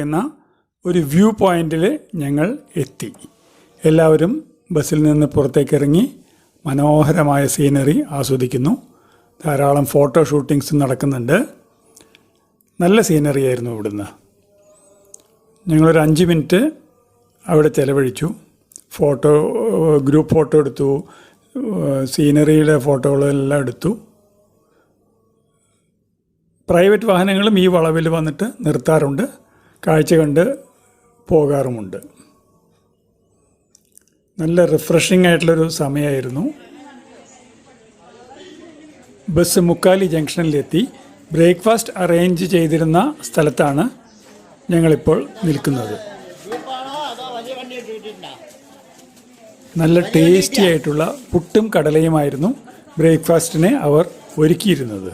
എന്ന ഒരു വ്യൂ പോയിന്റിൽ ഞങ്ങൾ എത്തി. എല്ലാവരും ബസ്സിൽ നിന്ന് പുറത്തേക്ക് ഇറങ്ങി മനോഹരമായ സീനറി ആസ്വദിക്കുന്നു. ധാരാളം ഫോട്ടോ ഷൂട്ടിങ്സ് നടക്കുന്നുണ്ട്. നല്ല സീനറി ആയിരുന്നു ഇവിടുന്ന്. ഞങ്ങളൊരു 5 മിനിറ്റ് അവിടെ ചിലവഴിച്ചു. ഗ്രൂപ്പ് ഫോട്ടോ എടുത്തു, സീനറിയുടെ ഫോട്ടോകളെല്ലാം എടുത്തു. പ്രൈവറ്റ് വാഹനങ്ങളും ഈ വളവിൽ വന്നിട്ട് നിർത്താറുണ്ട്, കാഴ്ച കണ്ട് പോകാറുമുണ്ട്. നല്ല റിഫ്രഷിംഗ് ആയിട്ടുള്ളൊരു സമയമായിരുന്നു. ബസ് മുക്കാലി ജംഗ്ഷനിലെത്തി. ബ്രേക്ക്ഫാസ്റ്റ് അറേഞ്ച് ചെയ്തിരുന്ന സ്ഥലത്താണ് ഞങ്ങളിപ്പോൾ നിൽക്കുന്നത്. നല്ല ടേസ്റ്റി ആയിട്ടുള്ള പുട്ടും കടലയുമായിരുന്നു ബ്രേക്ക്ഫാസ്റ്റിനെ അവർ ഒരുക്കിയിരുന്നത്.